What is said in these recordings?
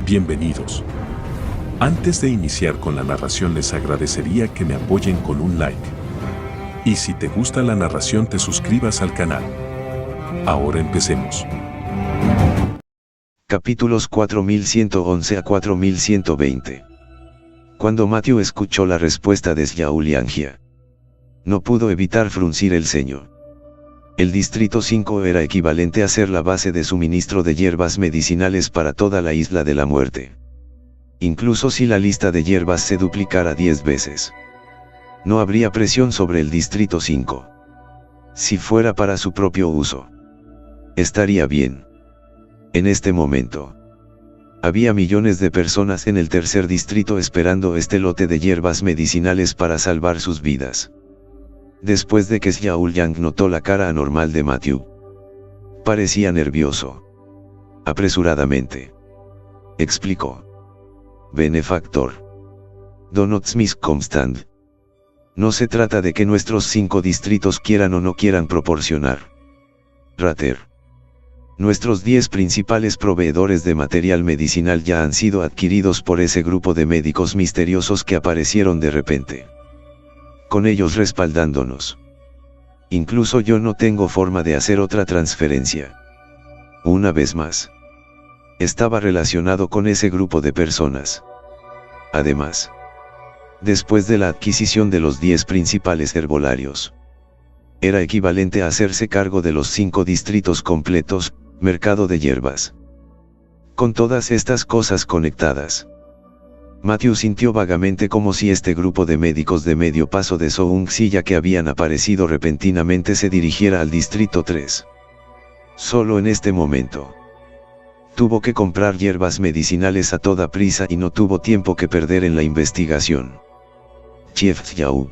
Bienvenidos. Antes de iniciar con la narración les agradecería que me apoyen con un like. Y si te gusta la narración te suscribas al canal. Ahora empecemos. Capítulos 4111 a 4120. Cuando Matthew escuchó la respuesta de Xiaoliangjia, no pudo evitar fruncir el ceño. El Distrito 5 era equivalente a ser la base de suministro de hierbas medicinales para toda la Isla de la Muerte. Incluso si la lista de hierbas se duplicara 10 veces, no habría presión sobre el Distrito 5. Si fuera para su propio uso, estaría bien. En este momento, había millones de personas en el tercer distrito esperando este lote de hierbas medicinales para salvar sus vidas. Después de que Xiaoliang notó la cara anormal de Matthew, parecía nervioso. Apresuradamente explicó: Benefactor, Donots miscomstand. No se trata de que nuestros 5 distritos quieran o no quieran proporcionar. Rater. Nuestros 10 principales proveedores de material medicinal ya han sido adquiridos por ese grupo de médicos misteriosos que aparecieron de repente, con ellos respaldándonos. Incluso yo no tengo forma de hacer otra transferencia. Una vez más, estaba relacionado con ese grupo de personas. Además, después de la adquisición de los 10 principales herbolarios, era equivalente a hacerse cargo de los 5 distritos completos, mercado de hierbas. Con todas estas cosas conectadas, Matthew sintió vagamente como si este grupo de médicos de medio paso de Soong-si ya que habían aparecido repentinamente se dirigiera al Distrito 3. Solo en este momento, tuvo que comprar hierbas medicinales a toda prisa y no tuvo tiempo que perder en la investigación. Chief Xiao.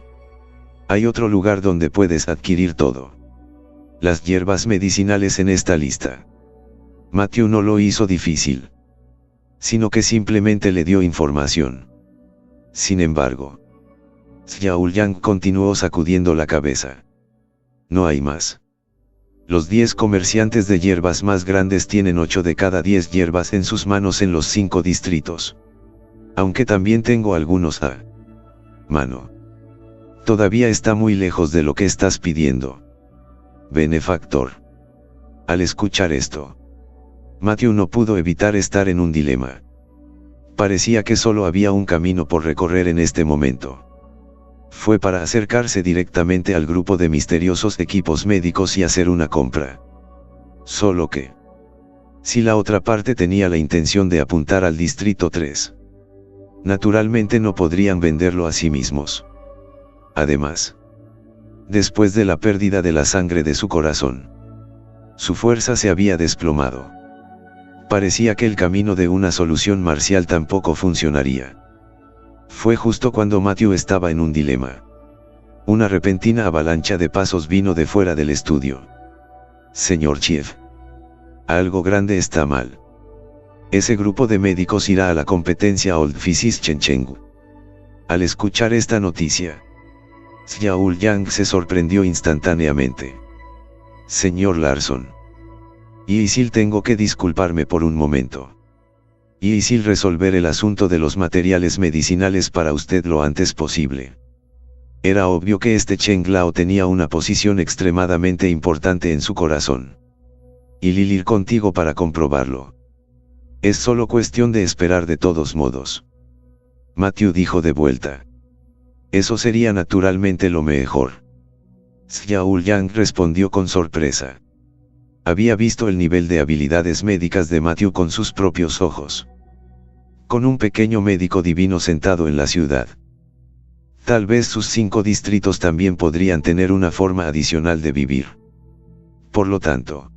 Hay otro lugar donde puedes adquirir todo. Las hierbas medicinales en esta lista. Matthew no lo hizo difícil, sino que simplemente le dio información. Sin embargo, Xiaoliang continuó sacudiendo la cabeza. No hay más. Los 10 comerciantes de hierbas más grandes tienen 8 de cada 10 hierbas en sus manos en los 5 distritos. Aunque también tengo algunos a mano. Todavía está muy lejos de lo que estás pidiendo, benefactor. Al escuchar esto, Matthew no pudo evitar estar en un dilema. Parecía que solo había un camino por recorrer en este momento. Fue para acercarse directamente al grupo de misteriosos equipos médicos y hacer una compra. Solo que, si la otra parte tenía la intención de apuntar al Distrito 3, naturalmente no podrían venderlo a sí mismos. Además, después de la pérdida de la sangre de su corazón, su fuerza se había desplomado. Parecía que el camino de una solución marcial tampoco funcionaría. Fue justo cuando Matthew estaba en un dilema. Una repentina avalancha de pasos vino de fuera del estudio. Señor Chief, algo grande está mal. Ese grupo de médicos irá a la competencia Old Physics Chengchengu. Al escuchar esta noticia, Xiaoliang se sorprendió instantáneamente. Señor Larson. Yisil, tengo que disculparme por un momento. Yisil, resolver el asunto de los materiales medicinales para usted lo antes posible. Era obvio que este Cheng Lao tenía una posición extremadamente importante en su corazón. Y ir contigo para comprobarlo. Es solo cuestión de esperar de todos modos. Matthew dijo de vuelta. Eso sería naturalmente lo mejor. Xiaoliang respondió con sorpresa. Había visto el nivel de habilidades médicas de Matthew con sus propios ojos. Con un pequeño médico divino sentado en la ciudad. Tal vez sus 5 distritos también podrían tener una forma adicional de vivir. Por lo tanto,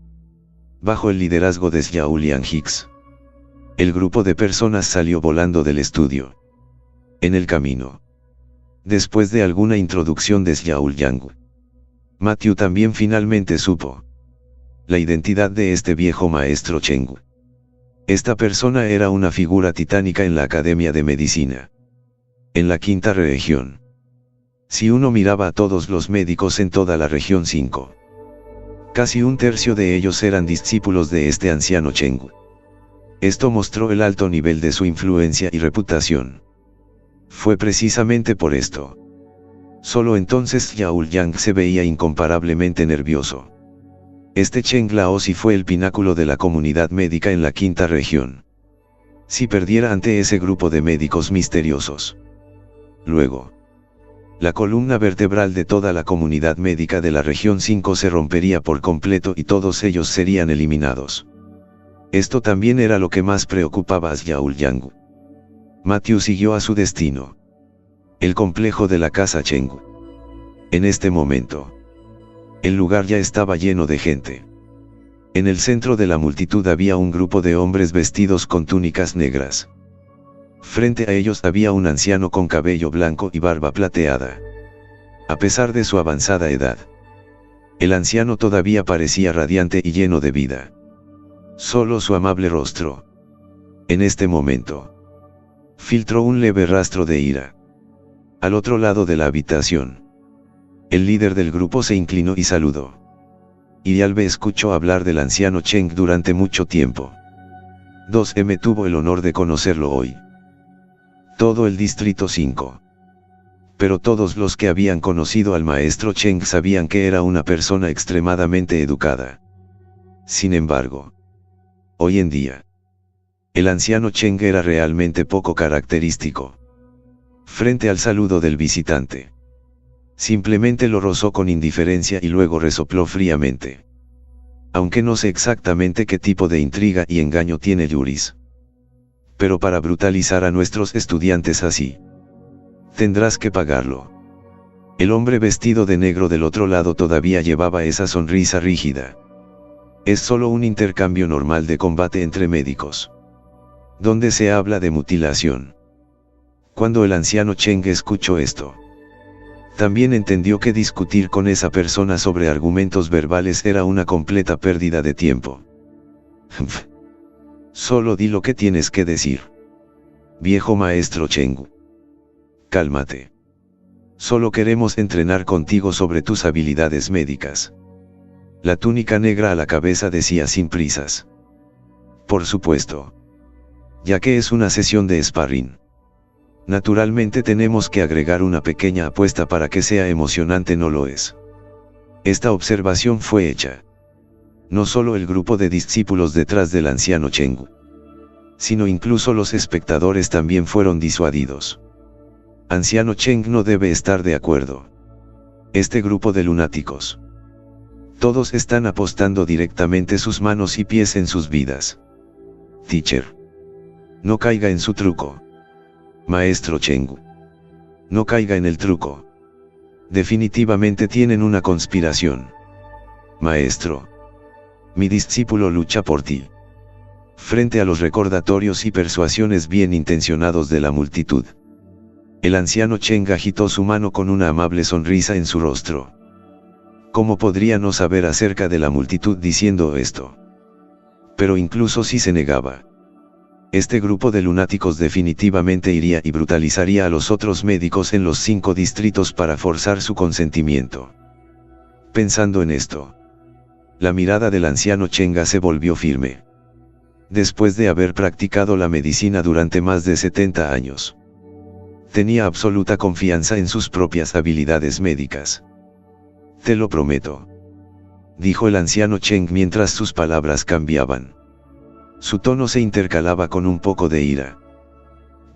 bajo el liderazgo de Xiaoliang Hicks, el grupo de personas salió volando del estudio. En el camino, después de alguna introducción de Xiaoliang, Matthew también finalmente supo la identidad de este viejo maestro Cheng. Esta persona era una figura titánica en la Academia de Medicina, en la quinta región. Si uno miraba a todos los médicos en toda la región 5, casi un tercio de ellos eran discípulos de este anciano Cheng. Esto mostró el alto nivel de su influencia y reputación. Fue precisamente por esto. Solo entonces Yao Liang se veía incomparablemente nervioso. Este Cheng Laozi fue el pináculo de la comunidad médica en la quinta región. Si perdiera ante ese grupo de médicos misteriosos, luego, la columna vertebral de toda la comunidad médica de la región 5 se rompería por completo y todos ellos serían eliminados. Esto también era lo que más preocupaba a Yao Liang. Matthew siguió a su destino. El complejo de la casa Cheng. En este momento, el lugar ya estaba lleno de gente. En el centro de la multitud había un grupo de hombres vestidos con túnicas negras. Frente a ellos había un anciano con cabello blanco y barba plateada. A pesar de su avanzada edad, el anciano todavía parecía radiante y lleno de vida. Solo su amable rostro, en este momento, filtró un leve rastro de ira. Al otro lado de la habitación, el líder del grupo se inclinó y saludó. Irialbe escuchó hablar del anciano Cheng durante mucho tiempo. 2M tuvo el honor de conocerlo hoy. Todo el distrito 5. Pero todos los que habían conocido al maestro Cheng sabían que era una persona extremadamente educada. Sin embargo, hoy en día, el anciano Cheng era realmente poco característico. Frente al saludo del visitante, simplemente lo rozó con indiferencia y luego resopló fríamente. Aunque no sé exactamente qué tipo de intriga y engaño tiene Yuris, pero para brutalizar a nuestros estudiantes así, tendrás que pagarlo. El hombre vestido de negro del otro lado todavía llevaba esa sonrisa rígida. Es solo un intercambio normal de combate entre médicos, donde se habla de mutilación. Cuando el anciano Cheng escuchó esto, también entendió que discutir con esa persona sobre argumentos verbales era una completa pérdida de tiempo. Solo di lo que tienes que decir. Viejo maestro Cheng. Cálmate. Solo queremos entrenar contigo sobre tus habilidades médicas. La túnica negra a la cabeza decía sin prisas. Por supuesto. Ya que es una sesión de sparring. Naturalmente tenemos que agregar una pequeña apuesta para que sea emocionante, ¿no lo es? Esta observación fue hecha. No solo el grupo de discípulos detrás del anciano Cheng, sino incluso los espectadores también fueron disuadidos. Anciano Cheng no debe estar de acuerdo. Este grupo de lunáticos, todos están apostando directamente sus manos y pies en sus vidas. Teacher, no caiga en su truco. Maestro Cheng, no caiga en el truco. Definitivamente tienen una conspiración. Maestro, mi discípulo lucha por ti. Frente a los recordatorios y persuasiones bien intencionados de la multitud, el anciano Cheng agitó su mano con una amable sonrisa en su rostro. ¿Cómo podría no saber acerca de la multitud diciendo esto? Pero incluso si se negaba, este grupo de lunáticos definitivamente iría y brutalizaría a los otros médicos en los 5 distritos para forzar su consentimiento. Pensando en esto, la mirada del anciano Cheng se volvió firme. Después de haber practicado la medicina durante más de 70 años, tenía absoluta confianza en sus propias habilidades médicas. Te lo prometo, dijo el anciano Cheng mientras sus palabras cambiaban. Su tono se intercalaba con un poco de ira.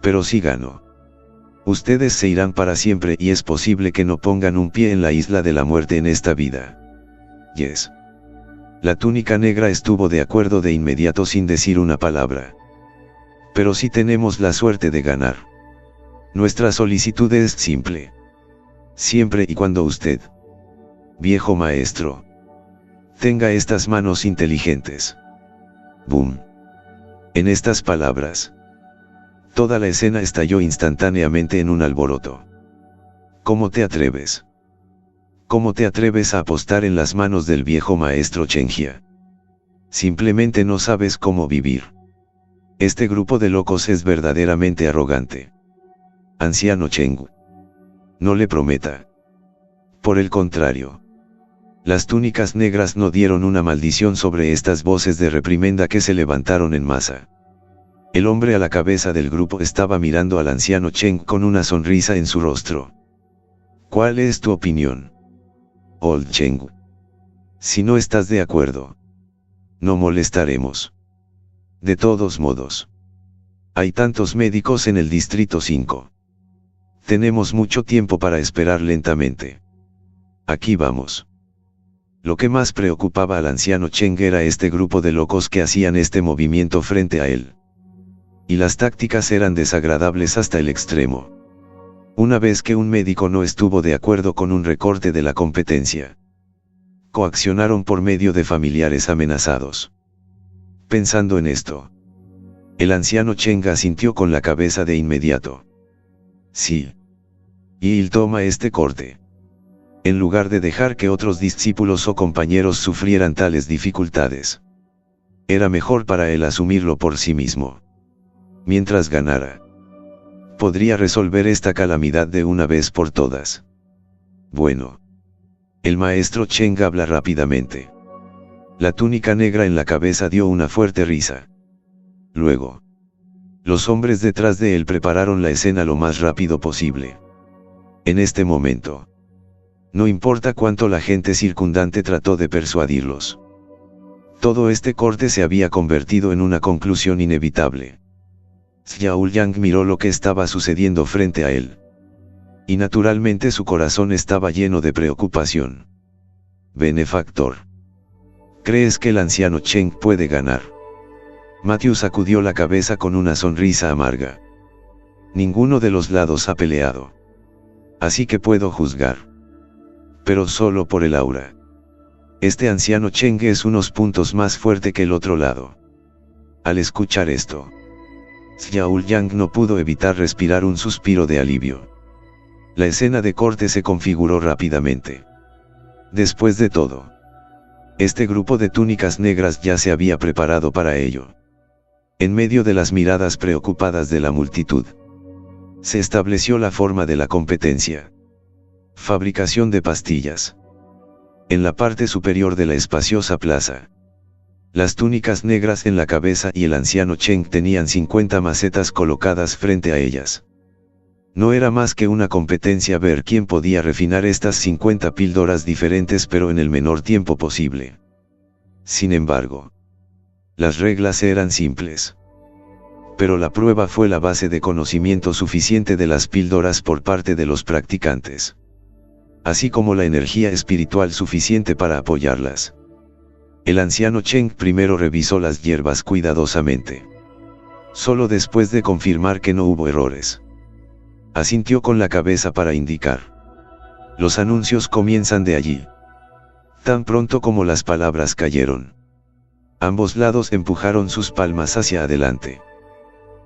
Pero si gano, ustedes se irán para siempre y es posible que no pongan un pie en la isla de la muerte en esta vida. Yes. La túnica negra estuvo de acuerdo de inmediato sin decir una palabra. Pero si tenemos la suerte de ganar, nuestra solicitud es simple. Siempre y cuando usted, viejo maestro, tenga estas manos inteligentes. Boom. En estas palabras, toda la escena estalló instantáneamente en un alboroto. ¿Cómo te atreves? ¿Cómo te atreves a apostar en las manos del viejo maestro Chengjia? Simplemente no sabes cómo vivir. Este grupo de locos es verdaderamente arrogante. Anciano Cheng, no le prometa. Por el contrario, las túnicas negras no dieron una maldición sobre estas voces de reprimenda que se levantaron en masa. El hombre a la cabeza del grupo estaba mirando al anciano Cheng con una sonrisa en su rostro. ¿Cuál es tu opinión, Old Cheng? Si no estás de acuerdo, no molestaremos. De todos modos, hay tantos médicos en el Distrito 5. Tenemos mucho tiempo para esperar lentamente. Aquí vamos. Lo que más preocupaba al anciano Cheng era este grupo de locos que hacían este movimiento frente a él. Y las tácticas eran desagradables hasta el extremo. Una vez que un médico no estuvo de acuerdo con un recorte de la competencia, coaccionaron por medio de familiares amenazados. Pensando en esto, el anciano Cheng asintió con la cabeza de inmediato. Sí. Y él toma este corte. En lugar de dejar que otros discípulos o compañeros sufrieran tales dificultades, era mejor para él asumirlo por sí mismo. Mientras ganara, podría resolver esta calamidad de una vez por todas. Bueno. El maestro Cheng habla rápidamente. La túnica negra en la cabeza dio una fuerte risa. Luego, los hombres detrás de él prepararon la escena lo más rápido posible. En este momento, no importa cuánto la gente circundante trató de persuadirlos, todo este corte se había convertido en una conclusión inevitable. Xiaoyang miró lo que estaba sucediendo frente a él. Y naturalmente su corazón estaba lleno de preocupación. Benefactor. ¿Crees que el anciano Cheng puede ganar? Matthew sacudió la cabeza con una sonrisa amarga. Ninguno de los lados ha peleado. Así que puedo juzgar. Pero solo por el aura. Este anciano Cheng es unos puntos más fuerte que el otro lado. Al escuchar esto, Xiaoyang no pudo evitar respirar un suspiro de alivio. La escena de corte se configuró rápidamente. Después de todo, este grupo de túnicas negras ya se había preparado para ello. En medio de las miradas preocupadas de la multitud, se estableció la forma de la competencia. Fabricación de pastillas. En la parte superior de la espaciosa plaza, las túnicas negras en la cabeza y el anciano Cheng tenían 50 macetas colocadas frente a ellas. No era más que una competencia ver quién podía refinar estas 50 píldoras diferentes pero en el menor tiempo posible. Sin embargo, las reglas eran simples. Pero la prueba fue la base de conocimiento suficiente de las píldoras por parte de los practicantes, así como la energía espiritual suficiente para apoyarlas. El anciano Cheng primero revisó las hierbas cuidadosamente. Solo después de confirmar que no hubo errores, asintió con la cabeza para indicar. Los anuncios comienzan de allí. Tan pronto como las palabras cayeron, ambos lados empujaron sus palmas hacia adelante.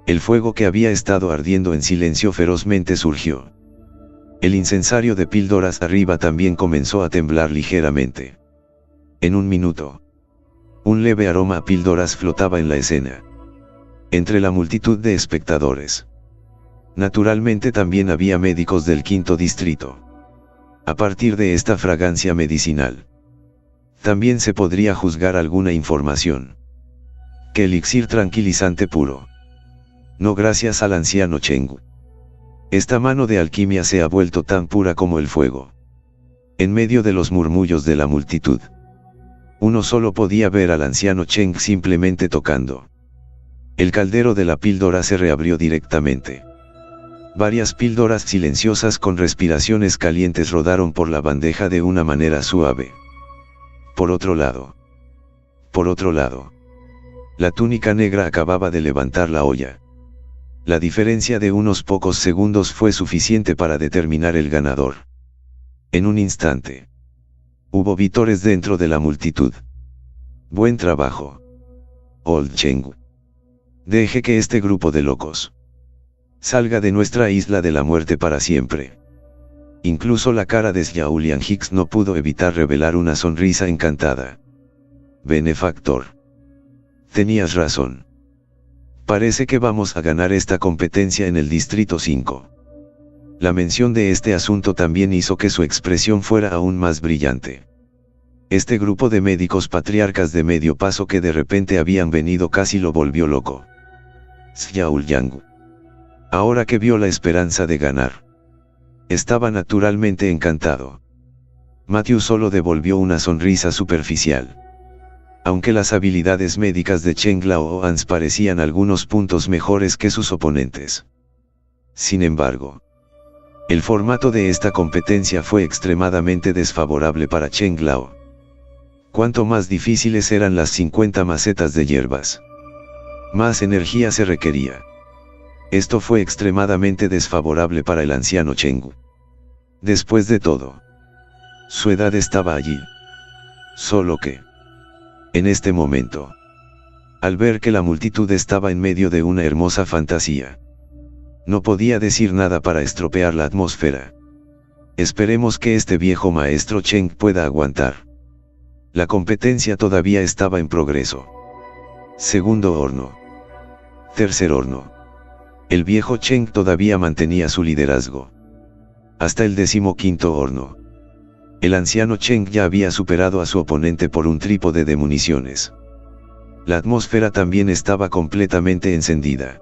El fuego que había estado ardiendo en silencio ferozmente surgió. El incensario de píldoras arriba también comenzó a temblar ligeramente. En un minuto, un leve aroma a píldoras flotaba en la escena, entre la multitud de espectadores. Naturalmente también había médicos del quinto distrito. A partir de esta fragancia medicinal, también se podría juzgar alguna información. ¿Qué elixir tranquilizante puro? No gracias al anciano Cheng. Esta mano de alquimia se ha vuelto tan pura como el fuego. En medio de los murmullos de la multitud, uno solo podía ver al anciano Cheng simplemente tocando. El caldero de la píldora se reabrió directamente. Varias píldoras silenciosas con respiraciones calientes rodaron por la bandeja de una manera suave. Por otro lado, la túnica negra acababa de levantar la olla. La diferencia de unos pocos segundos fue suficiente para determinar el ganador. En un instante, hubo vítores dentro de la multitud. Buen trabajo, Old Cheng. Deje que este grupo de locos salga de nuestra isla de la muerte para siempre. Incluso la cara de Xiaoliang Hicks no pudo evitar revelar una sonrisa encantada. Benefactor. Tenías razón. Parece que vamos a ganar esta competencia en el Distrito 5. La mención de este asunto también hizo que su expresión fuera aún más brillante. Este grupo de médicos patriarcas de medio paso que de repente habían venido casi lo volvió loco. Xiao Liang. Ahora que vio la esperanza de ganar, estaba naturalmente encantado. Matthew solo devolvió una sonrisa superficial. Aunque las habilidades médicas de Cheng Laoans parecían algunos puntos mejores que sus oponentes. Sin embargo, el formato de esta competencia fue extremadamente desfavorable para Cheng Lao. Cuanto más difíciles eran las 50 macetas de hierbas, más energía se requería. Esto fue extremadamente desfavorable para el anciano Cheng. Después de todo, su edad estaba allí. Solo que, en este momento, al ver que la multitud estaba en medio de una hermosa fantasía, no podía decir nada para estropear la atmósfera. Esperemos que este viejo maestro Cheng pueda aguantar. La competencia todavía estaba en progreso. Segundo horno. Tercer horno. El viejo Cheng todavía mantenía su liderazgo. Hasta el 15º horno. El anciano Cheng ya había superado a su oponente por un trípode de municiones. La atmósfera también estaba completamente encendida.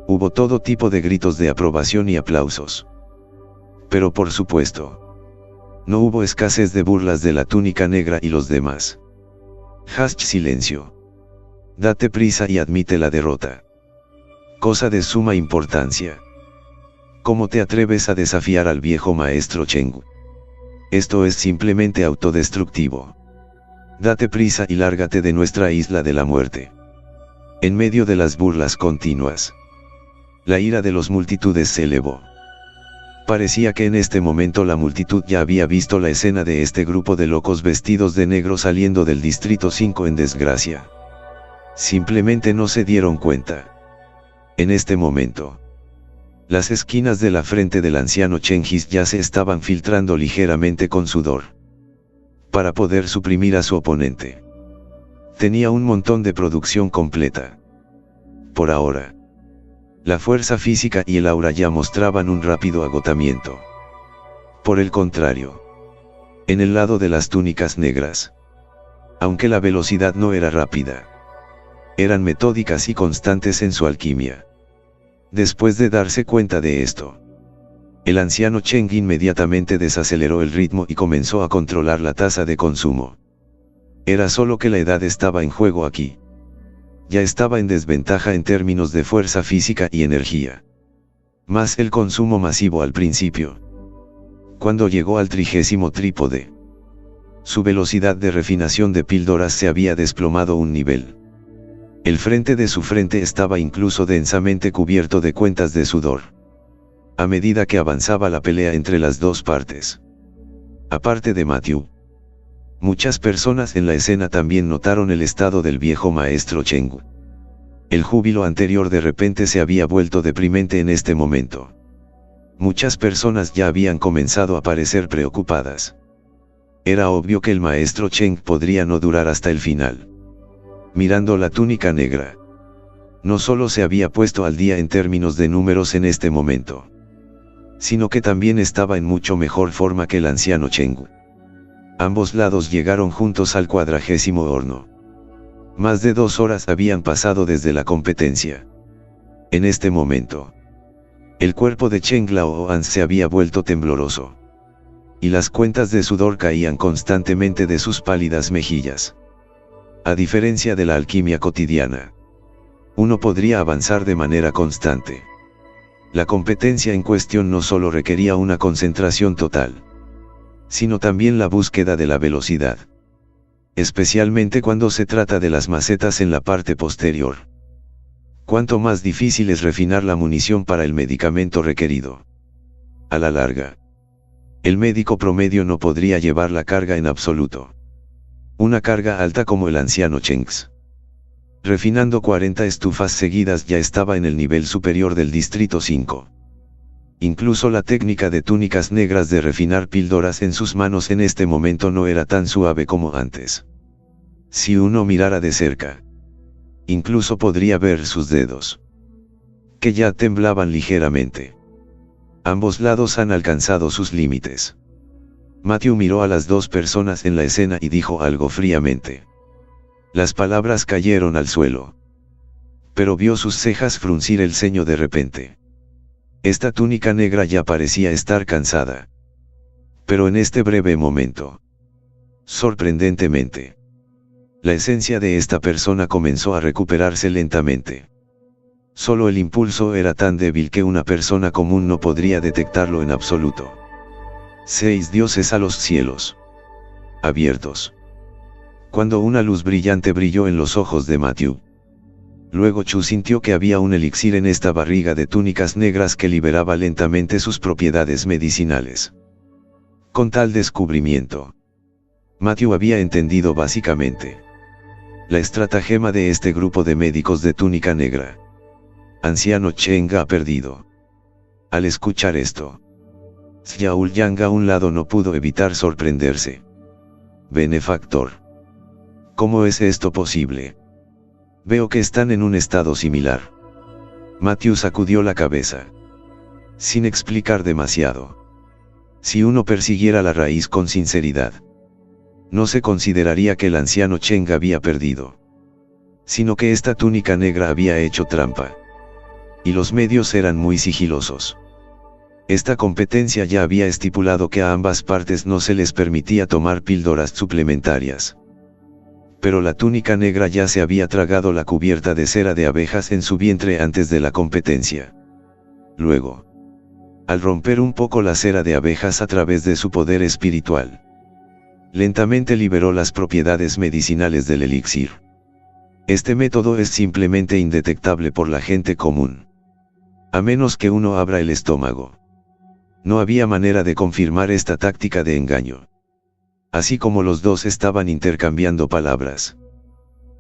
Hubo todo tipo de gritos de aprobación y aplausos. Pero por supuesto, no hubo escasez de burlas de la túnica negra y los demás. Haz silencio. Date prisa y admite la derrota. Cosa de suma importancia. ¿Cómo te atreves a desafiar al viejo maestro Cheng? Esto es simplemente autodestructivo. Date prisa y lárgate de nuestra isla de la muerte. En medio de las burlas continuas, la ira de las multitudes se elevó. Parecía que en este momento la multitud ya había visto la escena de este grupo de locos vestidos de negro saliendo del distrito 5 en desgracia. Simplemente no se dieron cuenta. En este momento, las esquinas de la frente del anciano Chenghis ya se estaban filtrando ligeramente con sudor. Para poder suprimir a su oponente, tenía un montón de producción completa. Por ahora, la fuerza física y el aura ya mostraban un rápido agotamiento. Por el contrario, en el lado de las túnicas negras, aunque la velocidad no era rápida, eran metódicas y constantes en su alquimia. Después de darse cuenta de esto, el anciano Cheng inmediatamente desaceleró el ritmo y comenzó a controlar la tasa de consumo. Era solo que la edad estaba en juego aquí. Ya estaba en desventaja en términos de fuerza física y energía. Más el consumo masivo al principio. Cuando llegó al 30º trípode, su velocidad de refinación de píldoras se había desplomado un nivel. El frente de su frente estaba incluso densamente cubierto de cuentas de sudor. A medida que avanzaba la pelea entre las dos partes. Aparte de Matthew, muchas personas en la escena también notaron el estado del viejo maestro Cheng. El júbilo anterior de repente se había vuelto deprimente en este momento. Muchas personas ya habían comenzado a parecer preocupadas. Era obvio que el maestro Cheng podría no durar hasta el final. Mirando la túnica negra, no solo se había puesto al día en términos de números en este momento, sino que también estaba en mucho mejor forma que el anciano Cheng. Ambos lados llegaron juntos al 40º horno. Más de 2 horas habían pasado desde la competencia. En este momento, el cuerpo de Cheng Laoan se había vuelto tembloroso, y las cuentas de sudor caían constantemente de sus pálidas mejillas. A diferencia de la alquimia cotidiana, uno podría avanzar de manera constante. La competencia en cuestión no solo requería una concentración total, sino también la búsqueda de la velocidad. Especialmente cuando se trata de las macetas en la parte posterior. Cuanto más difícil es refinar la munición para el medicamento requerido. A la larga, el médico promedio no podría llevar la carga en absoluto. Una carga alta como el anciano Chengs. Refinando 40 estufas seguidas ya estaba en el nivel superior del distrito 5. Incluso la técnica de túnicas negras de refinar píldoras en sus manos en este momento no era tan suave como antes. Si uno mirara de cerca, incluso podría ver sus dedos, que ya temblaban ligeramente. Ambos lados han alcanzado sus límites. Matthew miró a las dos personas en la escena y dijo algo fríamente. Las palabras cayeron al suelo. Pero vio sus cejas fruncir el ceño de repente. Esta túnica negra ya parecía estar cansada. Pero en este breve momento, sorprendentemente, la esencia de esta persona comenzó a recuperarse lentamente. Solo el impulso era tan débil que una persona común no podría detectarlo en absoluto. 6 dioses a los cielos abiertos. Cuando una luz brillante brilló en los ojos de Matthew. Luego Chu sintió que había un elixir en esta barriga de túnicas negras que liberaba lentamente sus propiedades medicinales. Con tal descubrimiento, Matthew había entendido básicamente la estratagema de este grupo de médicos de túnica negra. Anciano Cheng ha perdido. Al escuchar esto, Xiaol Yang a un lado no pudo evitar sorprenderse. Benefactor. ¿Cómo es esto posible? Veo que están en un estado similar. Matthew sacudió la cabeza, sin explicar demasiado. Si uno persiguiera la raíz con sinceridad, no se consideraría que el anciano Cheng había perdido, sino que esta túnica negra había hecho trampa. Y los medios eran muy sigilosos. Esta competencia ya había estipulado que a ambas partes no se les permitía tomar píldoras suplementarias. Pero la túnica negra ya se había tragado la cubierta de cera de abejas en su vientre antes de la competencia. Luego, al romper un poco la cera de abejas a través de su poder espiritual, lentamente liberó las propiedades medicinales del elixir. Este método es simplemente indetectable por la gente común, a menos que uno abra el estómago. No había manera de confirmar esta táctica de engaño. Así como los dos estaban intercambiando palabras,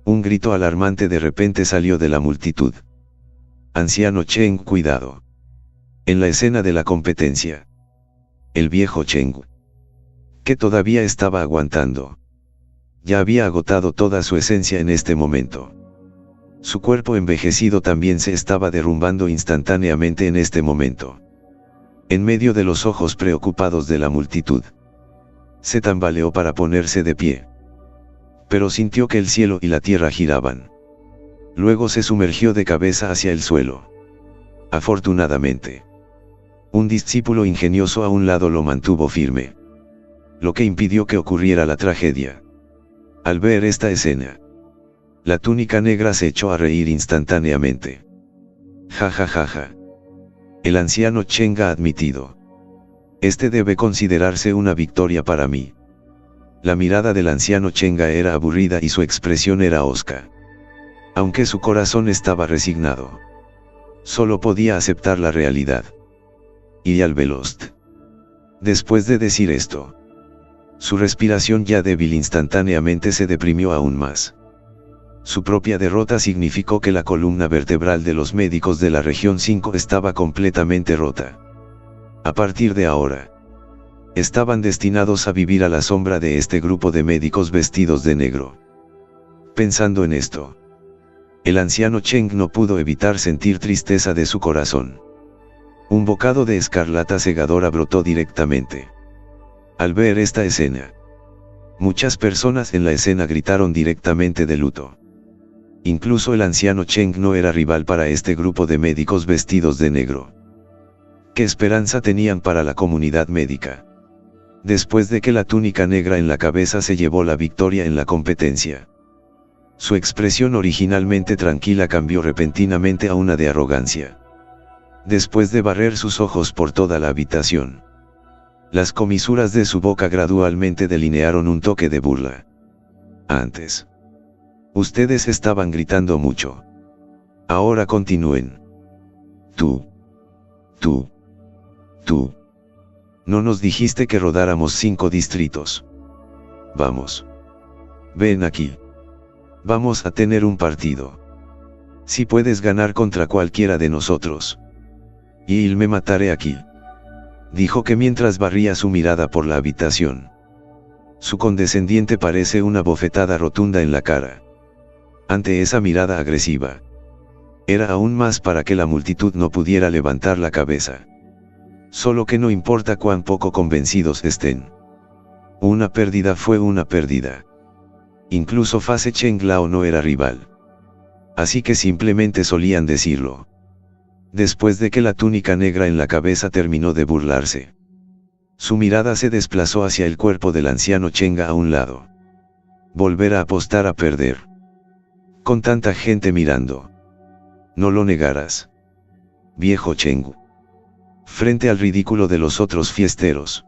un grito alarmante de repente salió de la multitud. Anciano Cheng, cuidado. En la escena de la competencia, el viejo Cheng, que todavía estaba aguantando, ya había agotado toda su esencia en este momento. Su cuerpo envejecido también se estaba derrumbando instantáneamente en este momento. En medio de los ojos preocupados de la multitud, se tambaleó para ponerse de pie. Pero sintió que el cielo y la tierra giraban. Luego se sumergió de cabeza hacia el suelo. Afortunadamente, un discípulo ingenioso a un lado lo mantuvo firme, lo que impidió que ocurriera la tragedia. Al ver esta escena, la túnica negra se echó a reír instantáneamente. Ja ja ja ja. El anciano Cheng ha admitido. Este debe considerarse una victoria para mí. La mirada del anciano Cheng era aburrida y su expresión era hosca. Aunque su corazón estaba resignado, solo podía aceptar la realidad. Y al Velost. Después de decir esto, su respiración ya débil instantáneamente se deprimió aún más. Su propia derrota significó que la columna vertebral de los médicos de la región 5 estaba completamente rota. A partir de ahora, estaban destinados a vivir a la sombra de este grupo de médicos vestidos de negro. Pensando en esto, el anciano Cheng no pudo evitar sentir tristeza de su corazón. Un bocado de escarlata cegadora brotó directamente. Al ver esta escena, muchas personas en la escena gritaron directamente de luto. Incluso el anciano Cheng no era rival para este grupo de médicos vestidos de negro. ¿Qué esperanza tenían para la comunidad médica? Después de que la túnica negra en la cabeza se llevó la victoria en la competencia, su expresión originalmente tranquila cambió repentinamente a una de arrogancia. Después de barrer sus ojos por toda la habitación, las comisuras de su boca gradualmente delinearon un toque de burla. Antes, ustedes estaban gritando mucho. Ahora continúen. Tú. No nos dijiste que rodáramos 5 distritos. Vamos. Ven aquí. Vamos a tener un partido. Si puedes ganar contra cualquiera de nosotros, y me mataré aquí. Dijo que mientras barría su mirada por la habitación. Su condescendiente parece una bofetada rotunda en la cara. Ante esa mirada agresiva, era aún más para que la multitud no pudiera levantar la cabeza. Solo que no importa cuán poco convencidos estén. Una pérdida fue una pérdida. Incluso Fase Cheng Lao no era rival. así que simplemente solían decirlo. Después de que la túnica negra en la cabeza terminó de burlarse, su mirada se desplazó hacia el cuerpo del anciano Chenga a un lado. Volver a apostar a perder. Con tanta gente mirando. No lo negarás. Viejo Cheng. Frente al ridículo de los otros fiesteros,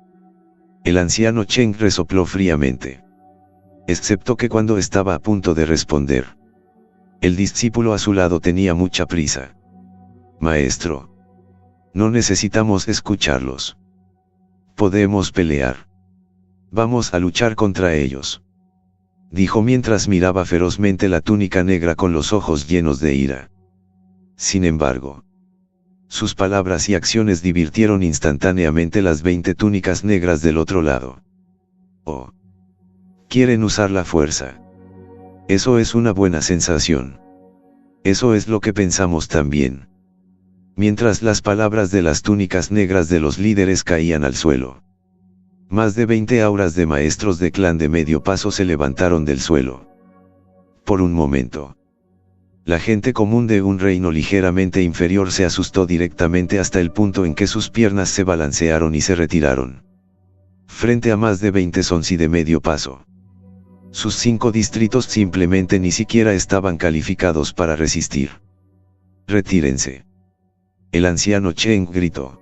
el anciano Cheng resopló fríamente. Excepto que cuando estaba a punto de responder, el discípulo a su lado tenía mucha prisa. Maestro. No necesitamos escucharlos. Podemos pelear. Vamos a luchar contra ellos. Dijo mientras miraba ferozmente la túnica negra con los ojos llenos de ira. Sin embargo, sus palabras y acciones divirtieron instantáneamente las 20 túnicas negras del otro lado. Oh. Quieren usar la fuerza. Eso es una buena sensación. Eso es lo que pensamos también. Mientras las palabras de las túnicas negras de los líderes caían al suelo, más de 20 auras de maestros de clan de medio paso se levantaron del suelo. Por un momento, la gente común de un reino ligeramente inferior se asustó directamente hasta el punto en que sus piernas se balancearon y se retiraron. Frente a más de 20 sonsi de medio paso, sus 5 distritos simplemente ni siquiera estaban calificados para resistir. Retírense. El anciano Cheng gritó.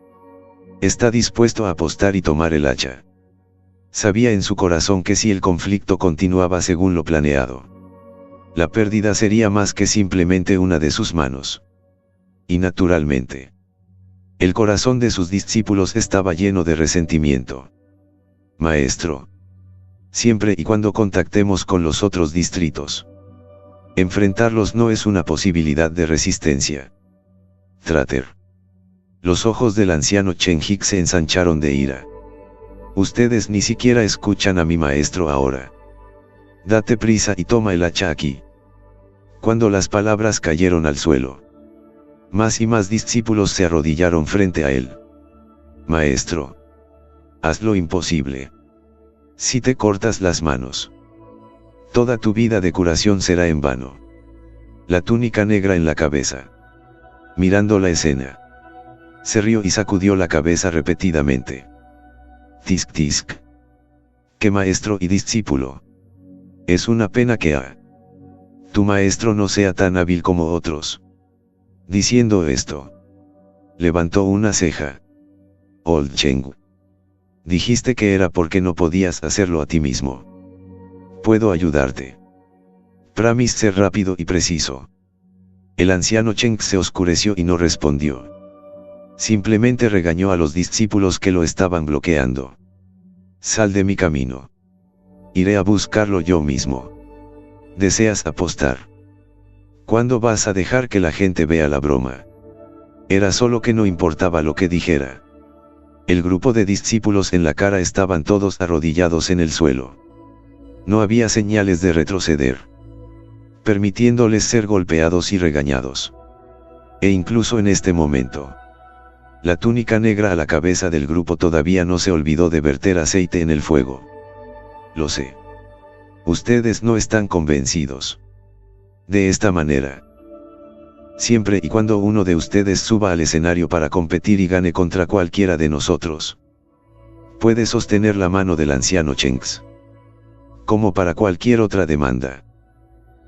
Está dispuesto a apostar y tomar el hacha. Sabía en su corazón que si el conflicto continuaba según lo planeado, la pérdida sería más que simplemente una de sus manos. Y naturalmente, el corazón de sus discípulos estaba lleno de resentimiento. Maestro. Siempre y cuando contactemos con los otros distritos, enfrentarlos no es una posibilidad de resistencia. Trater. Los ojos del anciano Chen Hik se ensancharon de ira. Ustedes ni siquiera escuchan a mi maestro ahora. Date prisa y toma el hacha aquí. Cuando las palabras cayeron al suelo, más y más discípulos se arrodillaron frente a él. Maestro. Haz lo imposible. Si te cortas las manos, toda tu vida de curación será en vano. La túnica negra en la cabeza, mirando la escena, se rió y sacudió la cabeza repetidamente. Tisk tisk. ¿Qué maestro y discípulo? Es una pena que tu maestro no sea tan hábil como otros. Diciendo esto, levantó una ceja. Old Cheng. Dijiste que era porque no podías hacerlo a ti mismo. Puedo ayudarte. Promis ser rápido y preciso. El anciano Cheng se oscureció y no respondió. Simplemente regañó a los discípulos que lo estaban bloqueando. Sal de mi camino. Iré a buscarlo yo mismo. ¿Deseas apostar? ¿Cuándo vas a dejar que la gente vea la broma? Era solo que no importaba lo que dijera. El grupo de discípulos en la cara estaban todos arrodillados en el suelo. No había señales de retroceder, permitiéndoles ser golpeados y regañados. E incluso en este momento, la túnica negra a la cabeza del grupo todavía no se olvidó de verter aceite en el fuego. Lo sé. Ustedes no están convencidos. De esta manera, siempre y cuando uno de ustedes suba al escenario para competir y gane contra cualquiera de nosotros, puede sostener la mano del anciano Chengs. Como para cualquier otra demanda,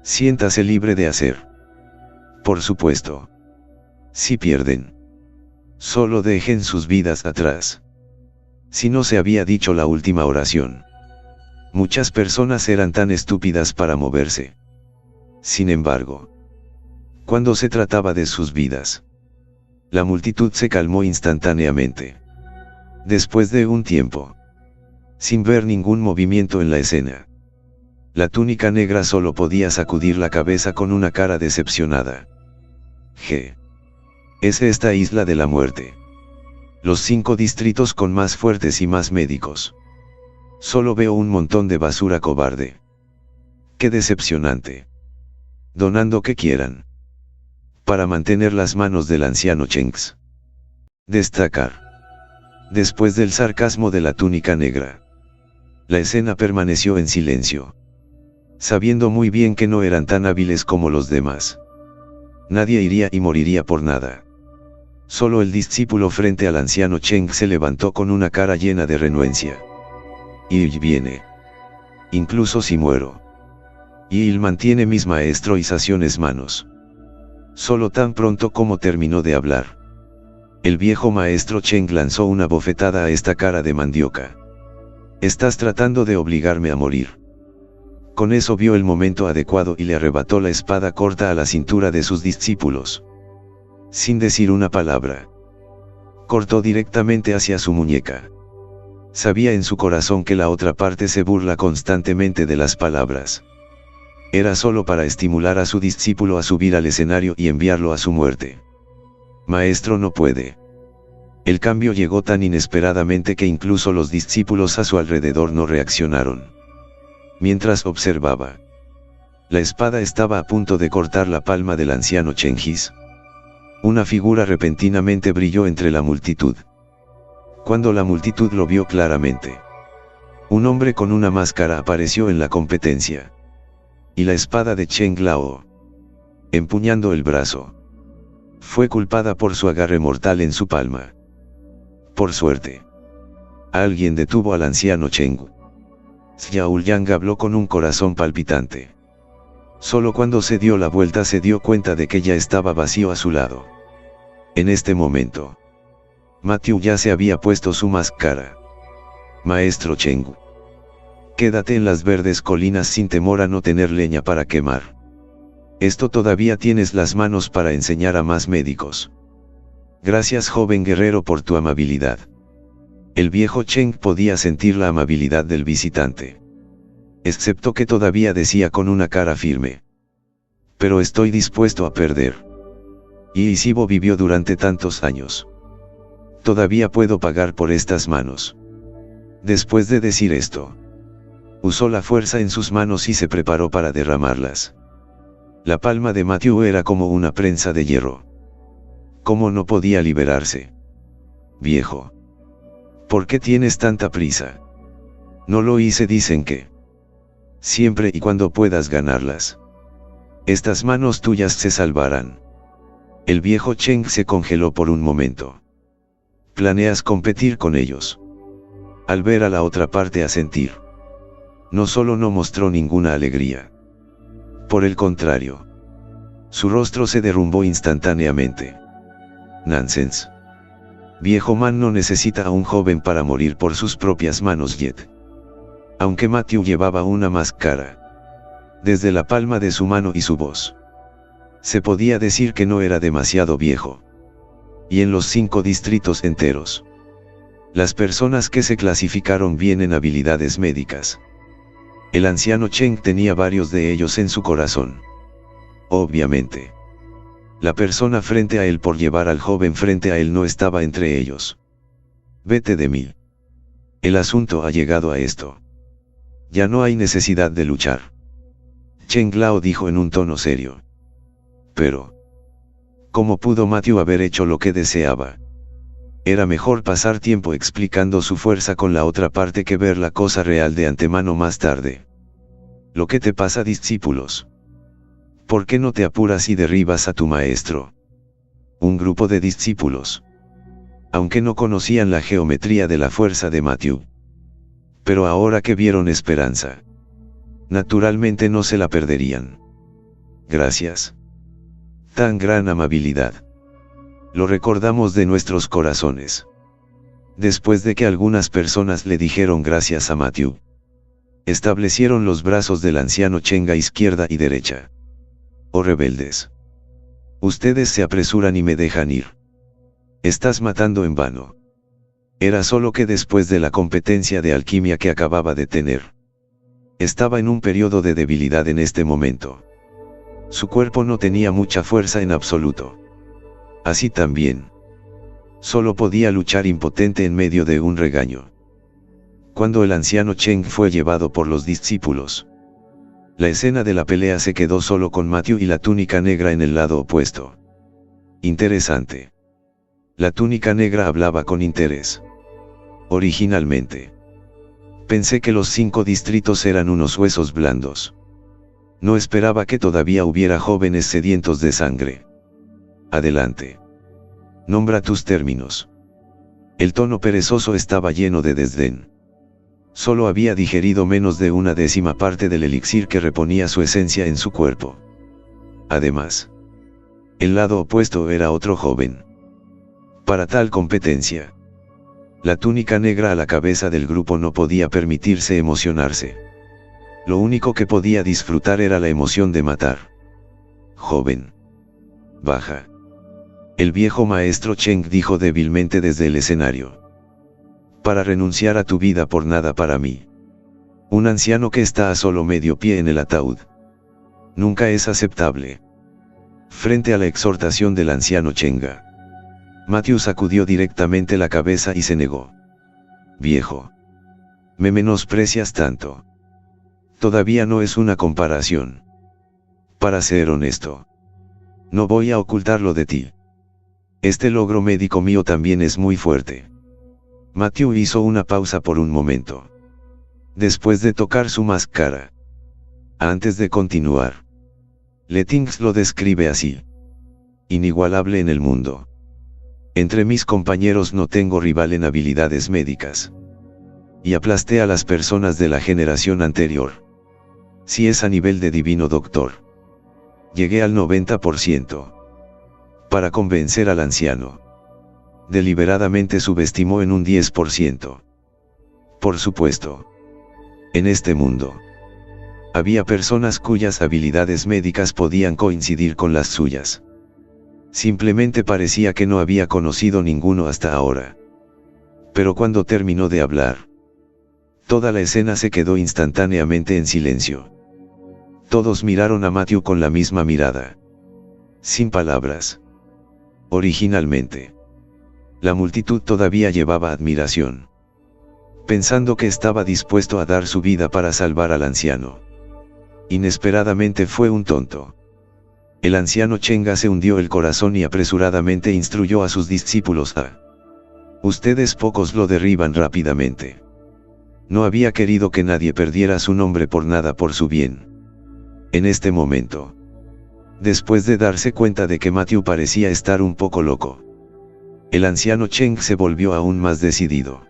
siéntase libre de hacer. Por supuesto, si pierden, solo dejen sus vidas atrás. Si no se había dicho la última oración, muchas personas eran tan estúpidas para moverse. Sin embargo, cuando se trataba de sus vidas, la multitud se calmó instantáneamente. Después de un tiempo, sin ver ningún movimiento en la escena, la túnica negra solo podía sacudir la cabeza con una cara decepcionada. Es esta isla de la muerte. Los 5 distritos con más fuertes y más médicos. Solo veo un montón de basura cobarde. Qué decepcionante. Donando que quieran. Para mantener las manos del anciano Chengs. Destacar. Después del sarcasmo de la túnica negra, la escena permaneció en silencio. Sabiendo muy bien que no eran tan hábiles como los demás, Nadie iría y moriría por nada. Solo el discípulo frente al anciano Cheng se levantó con una cara llena de renuencia. Y viene. Incluso si muero. Y él mantiene mis maestro y saciones manos. Solo tan pronto como terminó de hablar. El viejo maestro Cheng lanzó una bofetada a esta cara de mandioca. Estás tratando de obligarme a morir. Con eso vio el momento adecuado y le arrebató la espada corta a la cintura de sus discípulos. Sin decir una palabra. Cortó directamente hacia su muñeca. Sabía en su corazón que la otra parte se burla constantemente de las palabras. Era solo para estimular a su discípulo a subir al escenario y enviarlo a su muerte. Maestro, no puede. El cambio llegó tan inesperadamente que incluso los discípulos a su alrededor no reaccionaron. Mientras observaba. La espada estaba a punto de cortar la palma del anciano Chengiz. Una figura repentinamente brilló entre la multitud. Cuando la multitud lo vio claramente. Un hombre con una máscara apareció en la competencia. Y la espada de Cheng Lao, empuñando el brazo, fue culpada por su agarre mortal en su palma. Por suerte, alguien detuvo al anciano Cheng. Xiaoyang habló con un corazón palpitante. Solo cuando se dio la vuelta se dio cuenta de que ya estaba vacío a su lado. En este momento, Matthew ya se había puesto su máscara. Maestro Cheng, quédate en las verdes colinas sin temor a no tener leña para quemar. Esto todavía tienes las manos para enseñar a más médicos. Gracias, joven guerrero, por tu amabilidad. El viejo Cheng podía sentir la amabilidad del visitante. Excepto que todavía decía con una cara firme. Pero estoy dispuesto a perder. Y Isibo vivió durante tantos años. Todavía puedo pagar por estas manos. Después de decir esto, usó la fuerza en sus manos y se preparó para derramarlas. La palma de Matthew era como una prensa de hierro. ¿Cómo no podía liberarse? Viejo. ¿Por qué tienes tanta prisa? No lo hice, dicen que. Siempre y cuando puedas ganarlas. Estas manos tuyas se salvarán. El viejo Cheng se congeló por un momento. ¿Planeas competir con ellos? Al ver a la otra parte asentir. No solo no mostró ninguna alegría. Por el contrario. Su rostro se derrumbó instantáneamente. Nonsense. Viejo man no necesita a un joven para morir por sus propias manos yet. Aunque Matthew llevaba una máscara. Desde la palma de su mano y su voz. Se podía decir que no era demasiado viejo. Y en los 5 distritos enteros. Las personas que se clasificaron bien en habilidades médicas. El anciano Cheng tenía varios de ellos en su corazón. Obviamente. La persona frente a él por llevar al joven frente a él no estaba entre ellos. Vete de mí. El asunto ha llegado a esto. Ya no hay necesidad de luchar. Cheng Lao dijo en un tono serio. Pero, ¿cómo pudo Matthew haber hecho lo que deseaba? Era mejor pasar tiempo explicando su fuerza con la otra parte que ver la cosa real de antemano más tarde. ¿Lo que te pasa, discípulos? ¿Por qué no te apuras y derribas a tu maestro? Un grupo de discípulos. Aunque no conocían la geometría de la fuerza de Matthew. Pero ahora que vieron esperanza. Naturalmente no se la perderían. Gracias. Tan gran amabilidad. Lo recordamos de nuestros corazones. Después de que algunas personas le dijeron gracias a Matthew. Establecieron los brazos del anciano Cheng a izquierda y derecha. Oh rebeldes. Ustedes se apresuran y me dejan ir. Estás matando en vano. Era solo que después de la competencia de alquimia que acababa de tener. Estaba en un periodo de debilidad en este momento. Su cuerpo no tenía mucha fuerza en absoluto. Así también. Solo podía luchar impotente en medio de un regaño. Cuando el anciano Cheng fue llevado por los discípulos. La escena de la pelea se quedó solo con Matthew y la túnica negra en el lado opuesto. Interesante. La túnica negra hablaba con interés. Originalmente. Pensé que los 5 distritos eran unos huesos blandos. No esperaba que todavía hubiera jóvenes sedientos de sangre. Adelante. Nombra tus términos. El tono perezoso estaba lleno de desdén. Solo había digerido menos de 1/10 parte del elixir que reponía su esencia en su cuerpo. Además, el lado opuesto era otro joven. Para tal competencia, la túnica negra a la cabeza del grupo no podía permitirse emocionarse. Lo único que podía disfrutar era la emoción de matar. Joven. Baja. El viejo maestro Cheng dijo débilmente desde el escenario. Para renunciar a tu vida por nada para mí. Un anciano que está a solo medio pie en el ataúd. Nunca es aceptable. Frente a la exhortación del anciano Chenga, Matthew sacudió directamente la cabeza y se negó. Viejo. Me menosprecias tanto. Todavía no es una comparación. Para ser honesto, no voy a ocultarlo de ti. Este logro médico mío también es muy fuerte. Matthew hizo una pausa por un momento. Después de tocar su máscara. Antes de continuar. Lettings lo describe así. Inigualable en el mundo. Entre mis compañeros no tengo rival en habilidades médicas. Y aplasté a las personas de la generación anterior. Si es a nivel de divino doctor. Llegué al 90%. Para convencer al anciano. Deliberadamente subestimó en un 10%. Por supuesto. En este mundo. Había personas cuyas habilidades médicas podían coincidir con las suyas. Simplemente parecía que no había conocido ninguno hasta ahora. Pero cuando terminó de hablar, toda la escena se quedó instantáneamente en silencio. Todos miraron a Matthew con la misma mirada. Sin palabras. Originalmente, la multitud todavía llevaba admiración. Pensando que estaba dispuesto a dar su vida para salvar al anciano. Inesperadamente fue un tonto. El anciano Chenga se hundió el corazón y apresuradamente instruyó a sus discípulos a. Ustedes pocos lo derriban rápidamente. No había querido que nadie perdiera su nombre por nada por su bien. En este momento. Después de darse cuenta de que Matthew parecía estar un poco loco. El anciano Cheng se volvió aún más decidido.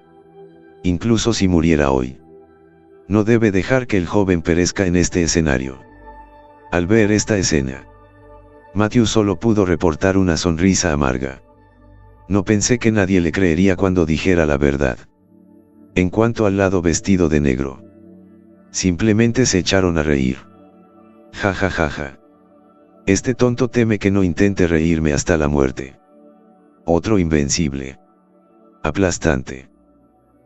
Incluso si muriera hoy. No debe dejar que el joven perezca en este escenario. Al ver esta escena, Matthew solo pudo reportar una sonrisa amarga. No pensé que nadie le creería cuando dijera la verdad. En cuanto al lado vestido de negro, simplemente se echaron a reír. Ja ja ja ja. Este tonto teme que no intente reírme hasta la muerte. Otro invencible. Aplastante.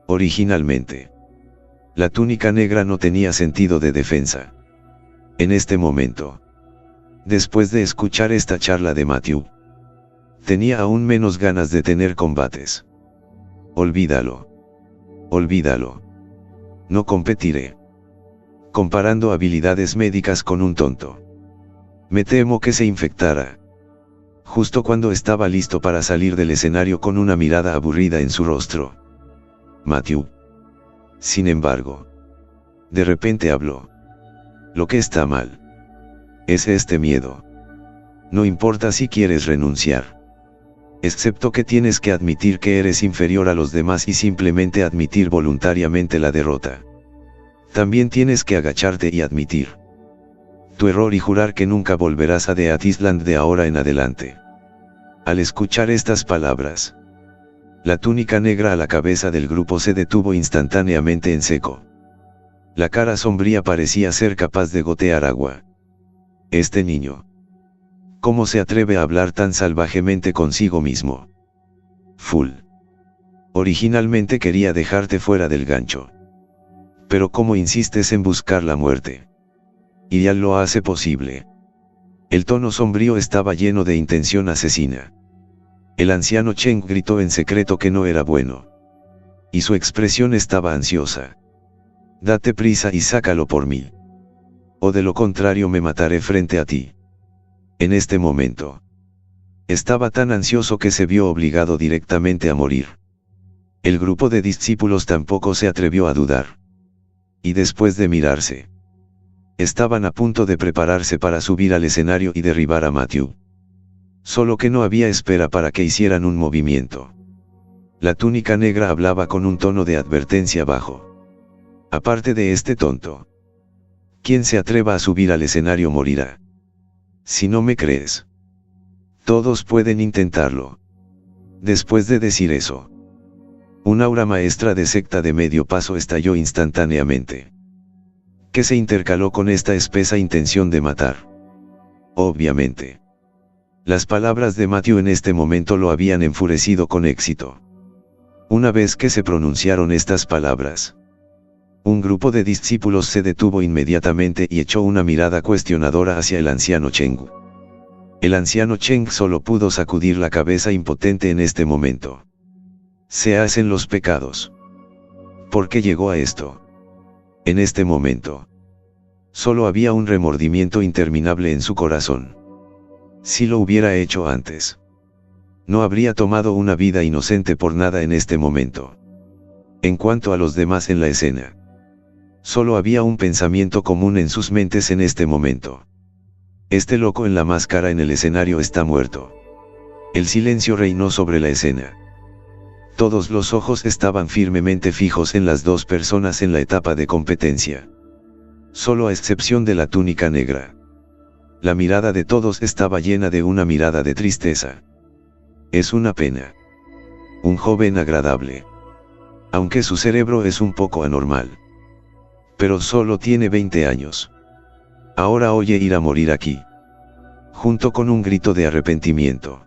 Originalmente, la túnica negra no tenía sentido de defensa. En este momento, después de escuchar esta charla de Matthew, tenía aún menos ganas de tener combates. Olvídalo. Olvídalo. No competiré. Comparando habilidades médicas con un tonto. Me temo que se infectara. Justo cuando estaba listo para salir del escenario con una mirada aburrida en su rostro. Matthew. Sin embargo, de repente habló. Lo que está mal es este miedo. No importa si quieres renunciar. Excepto que tienes que admitir que eres inferior a los demás y simplemente admitir voluntariamente la derrota. También tienes que agacharte y admitir tu error y jurar que nunca volverás a Death Island de ahora en adelante. Al escuchar estas palabras, la túnica negra a la cabeza del grupo se detuvo instantáneamente en seco. La cara sombría parecía ser capaz de gotear agua. Este niño. ¿Cómo se atreve a hablar tan salvajemente consigo mismo? Full. Originalmente quería dejarte fuera del gancho. Pero ¿cómo insistes en buscar la muerte? Y ya lo hace posible. El tono sombrío estaba lleno de intención asesina. El anciano Cheng gritó en secreto que no era bueno. Y su expresión estaba ansiosa. Date prisa y sácalo por mí. O de lo contrario me mataré frente a ti. En este momento. Estaba tan ansioso que se vio obligado directamente a morir. El grupo de discípulos tampoco se atrevió a dudar. Y después de mirarse. Estaban a punto de prepararse para subir al escenario y derribar a Matthew. Solo que no había espera para que hicieran un movimiento. La túnica negra hablaba con un tono de advertencia bajo. Aparte de este tonto. Quien se atreva a subir al escenario morirá. Si no me crees. Todos pueden intentarlo. Después de decir eso, un aura maestra de secta de medio paso estalló instantáneamente, que se intercaló con esta espesa intención de matar. Obviamente. Las palabras de Matthew en este momento lo habían enfurecido con éxito. Una vez que se pronunciaron estas palabras, un grupo de discípulos se detuvo inmediatamente y echó una mirada cuestionadora hacia el anciano Cheng. El anciano Cheng solo pudo sacudir la cabeza impotente en este momento. Se hacen los pecados. ¿Por qué llegó a esto? En este momento, solo había un remordimiento interminable en su corazón. Si lo hubiera hecho antes, no habría tomado una vida inocente por nada en este momento. En cuanto a los demás en la escena, solo había un pensamiento común en sus mentes en este momento. Este loco en la máscara en el escenario está muerto. El silencio reinó sobre la escena. Todos los ojos estaban firmemente fijos en las dos personas en la etapa de competencia. Solo a excepción de la túnica negra. La mirada de todos estaba llena de una mirada de tristeza. Es una pena. Un joven agradable. Aunque su cerebro es un poco anormal. Pero solo tiene 20 años. Ahora oye ir a morir aquí. Junto con un grito de arrepentimiento.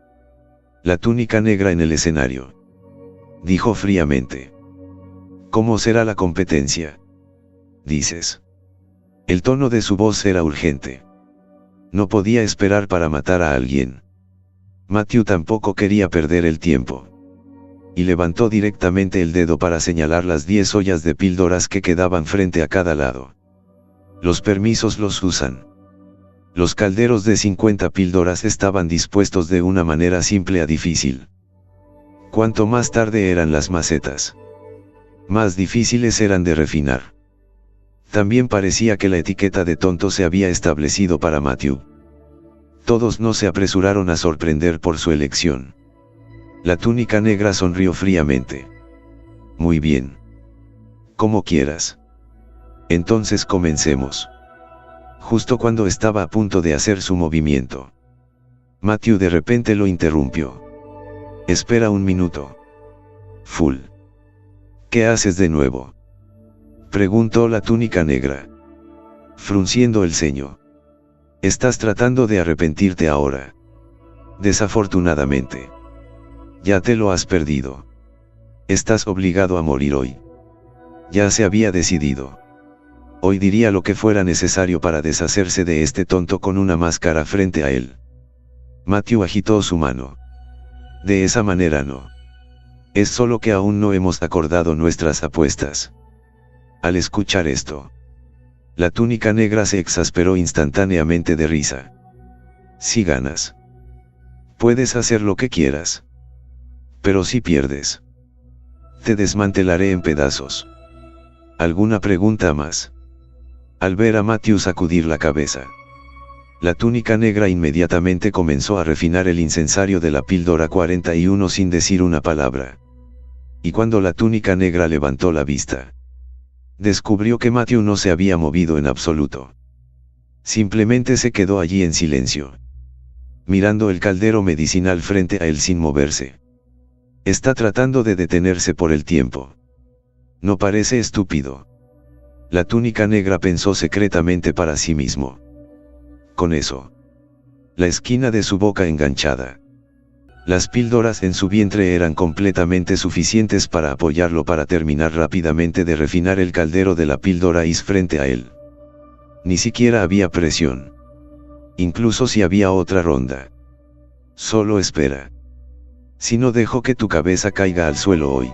La túnica negra en el escenario. Dijo fríamente. ¿Cómo será la competencia? Dices. El tono de su voz era urgente. No podía esperar para matar a alguien. Matthew tampoco quería perder el tiempo. Y levantó directamente el dedo para señalar las 10 ollas de píldoras que quedaban frente a cada lado. Los permisos los usan. Los calderos de 50 píldoras estaban dispuestos de una manera simple a difícil. Cuanto más tarde eran las macetas, más difíciles eran de refinar. También parecía que la etiqueta de tonto se había establecido para Matthew. Todos no se apresuraron a sorprender por su elección. La túnica negra sonrió fríamente. Muy bien. Como quieras. Entonces comencemos. Justo cuando estaba a punto de hacer su movimiento, Matthew de repente lo interrumpió. Espera un minuto. Full. ¿Qué haces de nuevo? Preguntó la túnica negra, frunciendo el ceño. Estás tratando de arrepentirte ahora. Desafortunadamente. Ya te lo has perdido. Estás obligado a morir hoy. Ya se había decidido. Hoy diría lo que fuera necesario para deshacerse de este tonto con una máscara frente a él. Matthew agitó su mano. De esa manera no. Es solo que aún no hemos acordado nuestras apuestas. Al escuchar esto, la túnica negra se exasperó instantáneamente de risa. Si ganas, puedes hacer lo que quieras. Pero si pierdes, te desmantelaré en pedazos. ¿Alguna pregunta más? Al ver a Matthew sacudir la cabeza, la túnica negra inmediatamente comenzó a refinar el incensario de la píldora 41 sin decir una palabra. Y cuando la túnica negra levantó la vista, descubrió que Matthew no se había movido en absoluto. Simplemente se quedó allí en silencio, mirando el caldero medicinal frente a él sin moverse. Está tratando de detenerse por el tiempo. No parece estúpido. La túnica negra pensó secretamente para sí mismo. Con eso, la esquina de su boca enganchada, las píldoras en su vientre eran completamente suficientes para apoyarlo para terminar rápidamente de refinar el caldero de la píldora Is frente a él. Ni siquiera había presión. Incluso si había otra ronda. Solo espera. Si no dejo que tu cabeza caiga al suelo hoy,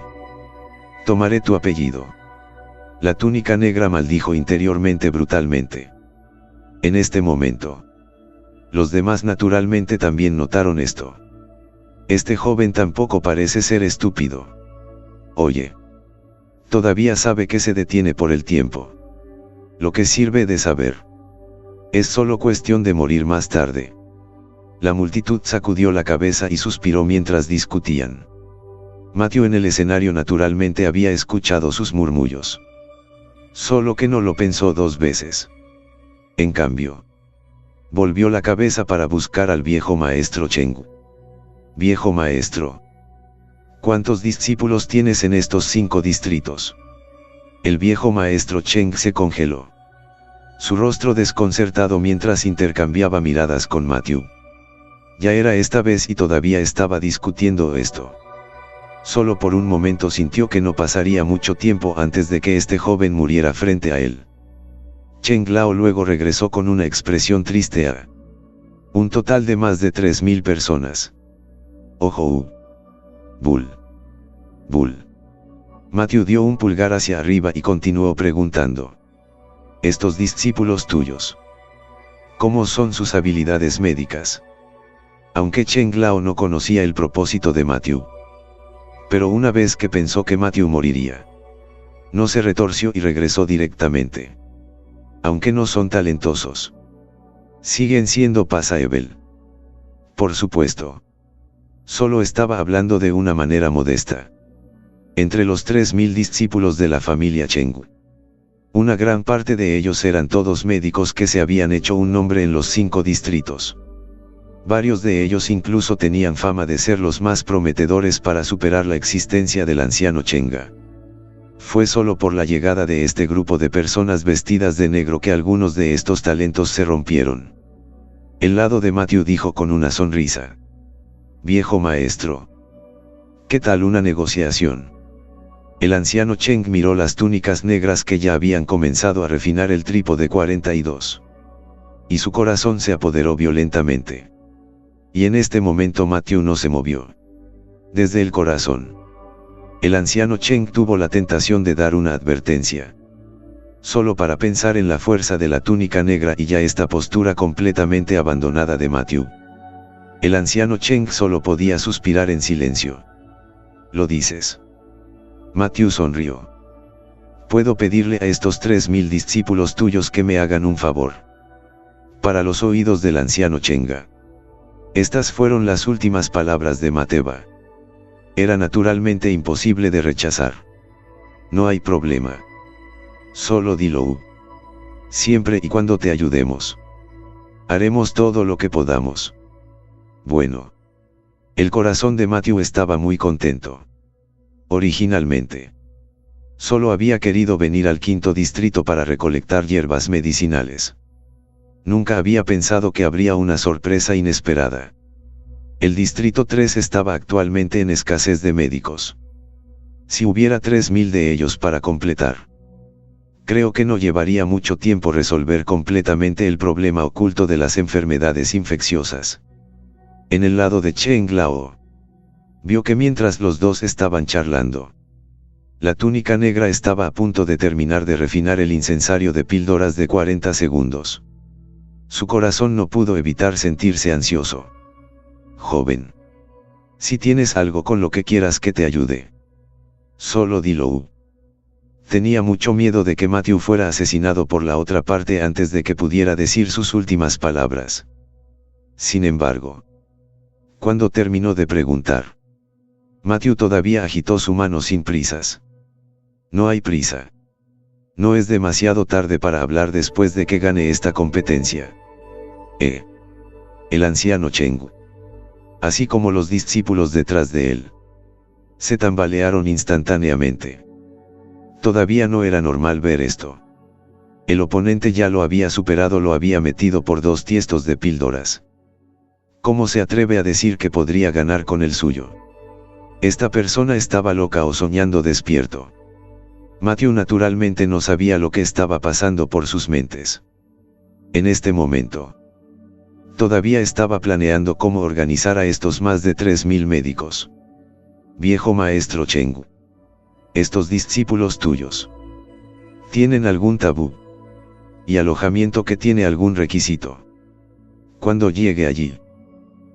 tomaré tu apellido. La túnica negra maldijo interiormente brutalmente. En este momento, los demás naturalmente también notaron esto. Este joven tampoco parece ser estúpido. Oye. Todavía sabe que se detiene por el tiempo. Lo que sirve de saber. Es solo cuestión de morir más tarde. La multitud sacudió la cabeza y suspiró mientras discutían. Matthew en el escenario naturalmente había escuchado sus murmullos. Solo que no lo pensó dos veces. En cambio, volvió la cabeza para buscar al viejo maestro Cheng. Viejo maestro, ¿cuántos discípulos tienes en estos 5 distritos? El viejo maestro Cheng se congeló. Su rostro desconcertado mientras intercambiaba miradas con Matthew. Ya era esta vez y todavía estaba discutiendo esto. Solo por un momento sintió que no pasaría mucho tiempo antes de que este joven muriera frente a él. Cheng Lao luego regresó con una expresión triste a un total de más de 3000 personas. Ojo. Bull. Bull. Matthew dio un pulgar hacia arriba y continuó preguntando. Estos discípulos tuyos, ¿cómo son sus habilidades médicas? Aunque Cheng Lao no conocía el propósito de Matthew. Pero una vez que pensó que Matthew moriría, no se retorció y regresó directamente. Aunque no son talentosos, siguen siendo pasables. Por supuesto. Solo estaba hablando de una manera modesta. Entre los 3000 discípulos de la familia Cheng, una gran parte de ellos eran todos médicos que se habían hecho un nombre en los 5 distritos. Varios de ellos incluso tenían fama de ser los más prometedores para superar la existencia del anciano Chenga. Fue solo por la llegada de este grupo de personas vestidas de negro que algunos de estos talentos se rompieron. El lado de Matthew dijo con una sonrisa. Viejo maestro. ¿Qué tal una negociación? El anciano Cheng miró las túnicas negras que ya habían comenzado a refinar el trípode 42. Y su corazón se apoderó violentamente. Y en este momento Matthew no se movió. Desde el corazón. El anciano Cheng tuvo la tentación de dar una advertencia. Solo para pensar en la fuerza de la túnica negra y ya esta postura completamente abandonada de Matthew. El anciano Cheng solo podía suspirar en silencio. ¿Lo dices? Matthew sonrió. Puedo pedirle a estos 3000 discípulos tuyos que me hagan un favor. Para los oídos del anciano Chenga. Estas fueron las últimas palabras de Mateva. Era naturalmente imposible de rechazar. No hay problema. Solo dilo. Siempre y cuando te ayudemos. Haremos todo lo que podamos. Bueno. El corazón de Matthew estaba muy contento. Originalmente. Solo había querido venir al 5º distrito para recolectar hierbas medicinales. Nunca había pensado que habría una sorpresa inesperada. El distrito 3 estaba actualmente en escasez de médicos. Si hubiera 3000 de ellos para completar. Creo que no llevaría mucho tiempo resolver completamente el problema oculto de las enfermedades infecciosas. En el lado de Cheng Lao. Vio que mientras los dos estaban charlando, la túnica negra estaba a punto de terminar de refinar el incensario de píldoras de 40 segundos. Su corazón no pudo evitar sentirse ansioso. Joven. Si tienes algo con lo que quieras que te ayude. Solo dilo. Tenía mucho miedo de que Matthew fuera asesinado por la otra parte antes de que pudiera decir sus últimas palabras. Sin embargo, cuando terminó de preguntar, Matthew todavía agitó su mano sin prisas. No hay prisa. No es demasiado tarde para hablar después de que gane esta competencia. El anciano Cheng, así como los discípulos detrás de él, se tambalearon instantáneamente. Todavía no era normal ver esto. El oponente ya lo había superado, lo había metido por 2 tiestos de píldoras. ¿Cómo se atreve a decir que podría ganar con el suyo? Esta persona estaba loca o soñando despierto. Matthew naturalmente no sabía lo que estaba pasando por sus mentes. En este momento, todavía estaba planeando cómo organizar a estos más de 3000 médicos. Viejo maestro Cheng. Estos discípulos tuyos ¿tienen algún tabú? ¿Y alojamiento que tiene algún requisito? Cuando llegue allí.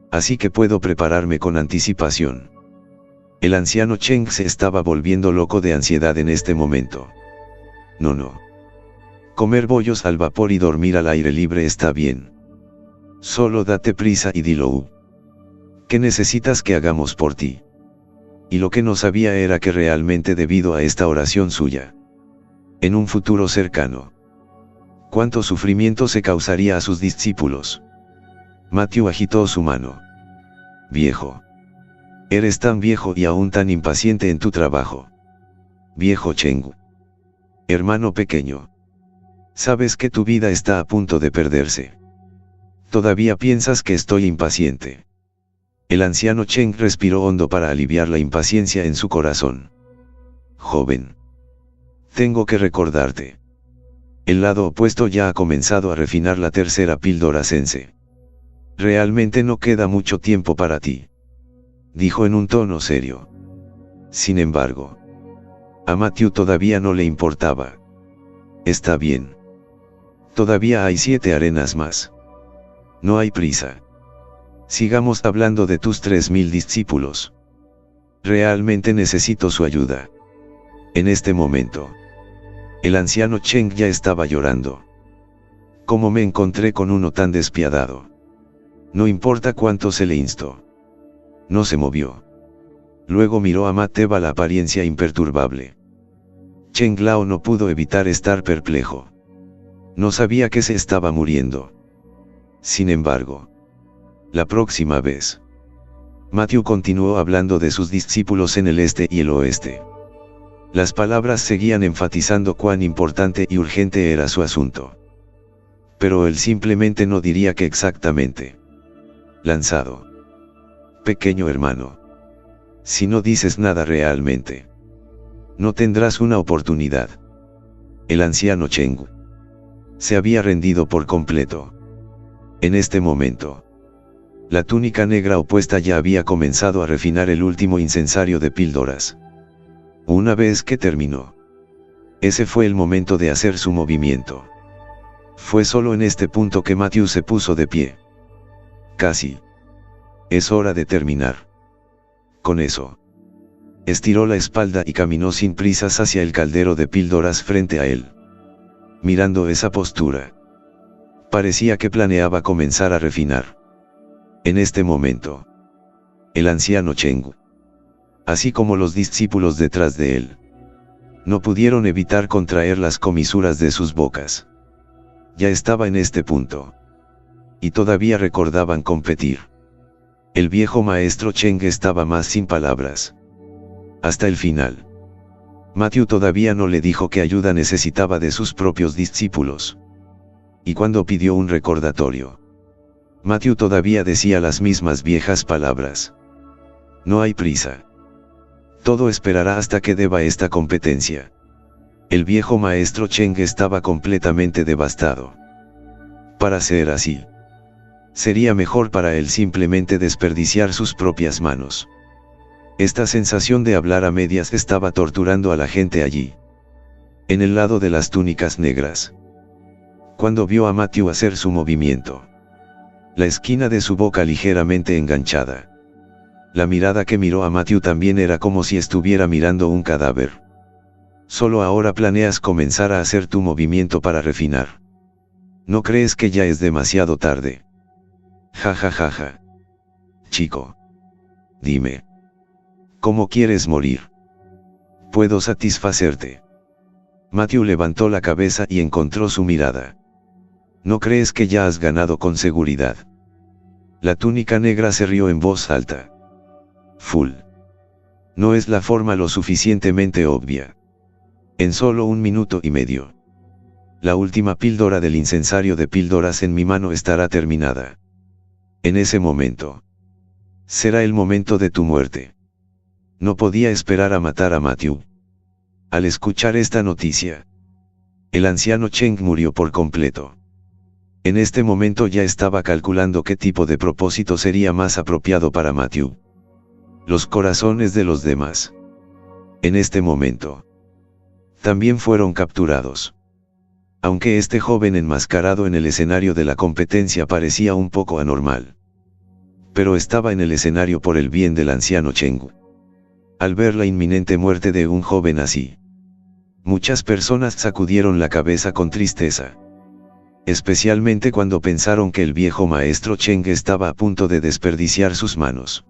Así que puedo prepararme con anticipación. El anciano Cheng se estaba volviendo loco de ansiedad en este momento. No. Comer bollos al vapor y dormir al aire libre está bien. Solo date prisa y dilo. ¿Qué necesitas que hagamos por ti? Y lo que no sabía era que realmente debido a esta oración suya, en un futuro cercano, cuánto sufrimiento se causaría a sus discípulos. Matthew agitó su mano. Viejo. Eres tan viejo y aún tan impaciente en tu trabajo. Viejo Cheng. Hermano pequeño. Sabes que tu vida está a punto de perderse. Todavía piensas que estoy impaciente. El anciano Cheng respiró hondo para aliviar la impaciencia en su corazón. Joven. Tengo que recordarte. El lado opuesto ya ha comenzado a refinar la tercera píldora sense. Realmente no queda mucho tiempo para ti, dijo en un tono serio. Sin embargo, a Matthew todavía no le importaba. Está bien. Todavía hay 7 arenas más. No hay prisa. Sigamos hablando de tus 3000 discípulos. Realmente necesito su ayuda. En este momento, el anciano Cheng ya estaba llorando. ¿Cómo me encontré con uno tan despiadado? No importa cuánto se le instó. No se movió. Luego miró a Mateva la apariencia imperturbable. Cheng Lao no pudo evitar estar perplejo. No sabía que se estaba muriendo. Sin embargo, la próxima vez, Matthew continuó hablando de sus discípulos en el este y el oeste. Las palabras seguían enfatizando cuán importante y urgente era su asunto. Pero él simplemente no diría que exactamente. Lanzado. Pequeño hermano. Si no dices nada realmente, no tendrás una oportunidad. El anciano Cheng se había rendido por completo. En este momento, la túnica negra opuesta ya había comenzado a refinar el último incensario de píldoras. Una vez que terminó, ese fue el momento de hacer su movimiento. Fue solo en este punto que Matthew se puso de pie. Casi. Es hora de terminar. Con eso, estiró la espalda y caminó sin prisas hacia el caldero de píldoras frente a él. Mirando esa postura, parecía que planeaba comenzar a refinar. En este momento, el anciano Cheng, así como los discípulos detrás de él, no pudieron evitar contraer las comisuras de sus bocas. Ya estaba en este punto. Y todavía recordaban competir. El viejo maestro Cheng estaba más sin palabras. Hasta el final. Matthew todavía no le dijo que ayuda necesitaba de sus propios discípulos. Y cuando pidió un recordatorio, Matthew todavía decía las mismas viejas palabras. No hay prisa. Todo esperará hasta que deba esta competencia. El viejo maestro Cheng estaba completamente devastado. Para ser así, sería mejor para él simplemente desperdiciar sus propias manos. Esta sensación de hablar a medias estaba torturando a la gente allí. En el lado de las túnicas negras. Cuando vio a Matthew hacer su movimiento, la esquina de su boca ligeramente enganchada. La mirada que miró a Matthew también era como si estuviera mirando un cadáver. Solo ahora planeas comenzar a hacer tu movimiento para refinar. ¿No crees que ya es demasiado tarde? Ja ja ja ja. Chico. Dime. ¿Cómo quieres morir? Puedo satisfacerte. Matthew levantó la cabeza y encontró su mirada. ¿No crees que ya has ganado con seguridad? La túnica negra se rió en voz alta. Full. No es la forma lo suficientemente obvia. En solo 1 minuto y medio. La última píldora del incensario de píldoras en mi mano estará terminada. En ese momento. Será el momento de tu muerte. No podía esperar a matar a Matthew. Al escuchar esta noticia, el anciano Cheng murió por completo. En este momento ya estaba calculando qué tipo de propósito sería más apropiado para Matthew. Los corazones de los demás. En este momento, también fueron capturados. Aunque este joven enmascarado en el escenario de la competencia parecía un poco anormal. Pero estaba en el escenario por el bien del anciano Cheng. Al ver la inminente muerte de un joven así, muchas personas sacudieron la cabeza con tristeza. especialmente cuando pensaron que el viejo maestro Cheng estaba a punto de desperdiciar sus manos.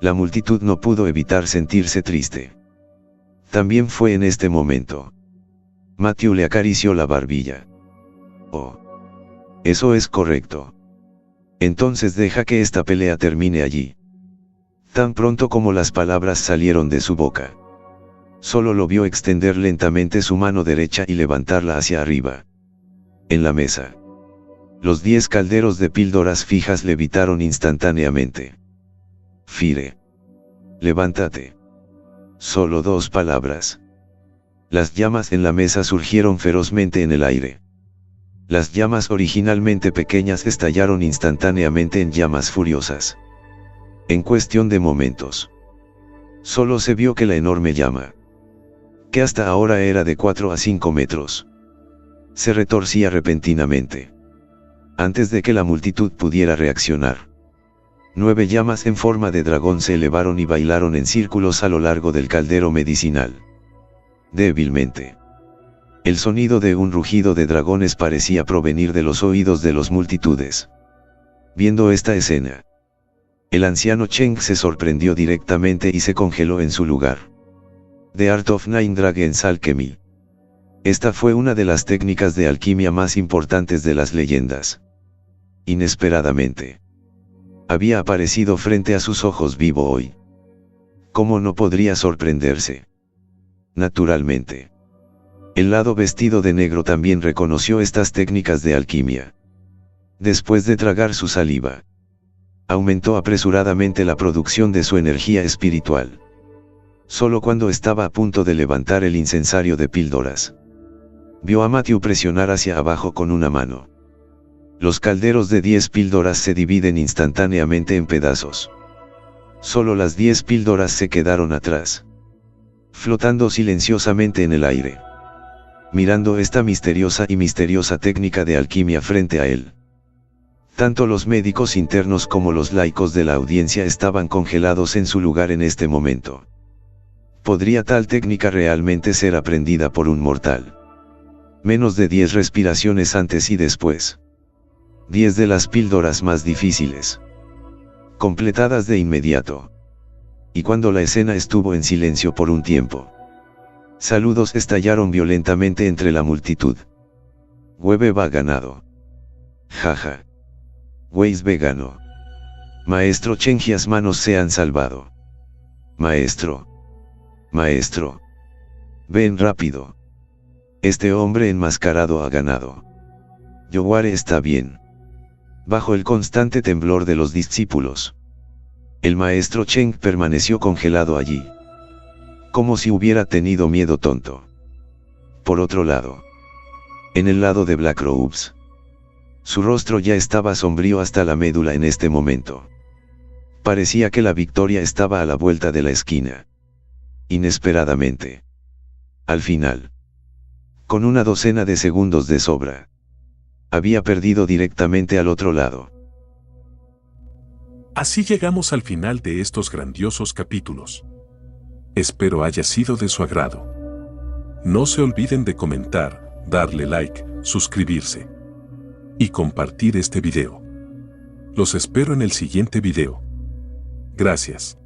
La multitud no pudo evitar sentirse triste. También fue en este momento. Matthew le acarició la barbilla. Oh. Eso es correcto. Entonces deja que esta pelea termine allí. Tan pronto como las palabras salieron de su boca, solo lo vio extender lentamente su mano derecha y levantarla hacia arriba. En la mesa, los 10 calderos de píldoras fijas levitaron instantáneamente. Fire. Levántate. Solo 2 palabras. Las llamas en la mesa surgieron ferozmente en el aire. Las llamas originalmente pequeñas estallaron instantáneamente en llamas furiosas. En cuestión de momentos, solo se vio que la enorme llama, que hasta ahora era de 4 a 5 metros, se retorcía repentinamente. Antes de que la multitud pudiera reaccionar, 9 llamas en forma de dragón se elevaron y bailaron en círculos a lo largo del caldero medicinal. Débilmente, el sonido de un rugido de dragones parecía provenir de los oídos de las multitudes. Viendo esta escena, el anciano Cheng se sorprendió directamente y se congeló en su lugar. The Art of Nine Dragons Alchemy. Esta fue una de las técnicas de alquimia más importantes de las leyendas. Inesperadamente, había aparecido frente a sus ojos vivo hoy. ¿Cómo no podría sorprenderse? Naturalmente, el lado vestido de negro también reconoció estas técnicas de alquimia. Después de tragar su saliva, aumentó apresuradamente la producción de su energía espiritual. Solo cuando estaba a punto de levantar el incensario de píldoras, vio a Matthew presionar hacia abajo con una mano. Los calderos de 10 píldoras se dividen instantáneamente en pedazos. Solo las 10 píldoras se quedaron atrás, flotando silenciosamente en el aire, mirando esta misteriosa técnica de alquimia frente a él. Tanto los médicos internos como los laicos de la audiencia estaban congelados en su lugar en este momento. ¿Podría tal técnica realmente ser aprendida por un mortal? Menos de 10 respiraciones antes y después. 10 de las píldoras más difíciles, completadas de inmediato. Y cuando la escena estuvo en silencio por un tiempo, saludos estallaron violentamente entre la multitud. Hueve va ganado. Jaja. Weiss vegano. Maestro Chengias manos se han salvado. Maestro. Maestro. Ven rápido. Este hombre enmascarado ha ganado. Yoware está bien. Bajo el constante temblor de los discípulos, el maestro Cheng permaneció congelado allí, como si hubiera tenido miedo tonto. Por otro lado, en el lado de Black Robes, su rostro ya estaba sombrío hasta la médula en este momento. Parecía que la victoria estaba a la vuelta de la esquina. Inesperadamente, al final, con una docena de segundos de sobra, había perdido directamente al otro lado. Así llegamos al final de estos grandiosos capítulos. Espero haya sido de su agrado. No se olviden de comentar, darle like, suscribirse y compartir este video. Los espero en el siguiente video. Gracias.